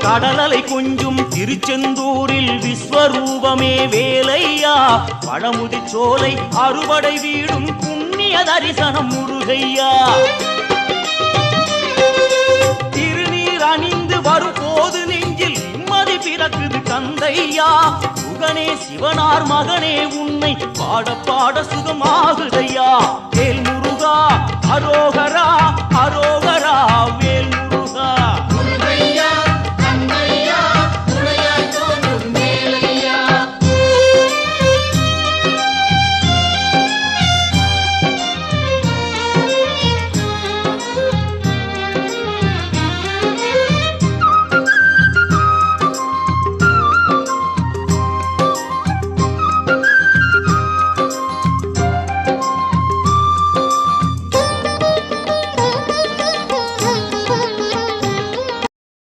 கடலலை கொஞ்சும் திருச்செந்தூரில் விஸ்வரூபமே வேலையா பழமுதி சோலை அறுபடை வீடும் புண்ணிய தரிசனம் முருகையா திருநீர் அணிந்து வரும் போது நெஞ்சில் நிம்மதி பிறக்குது கந்தையா சுகனே சிவனார் மகனே உன்னை பாட பாட சுகமாகுதையா வேல் முருகா அரோகரா அரோகரா வேல் முருகா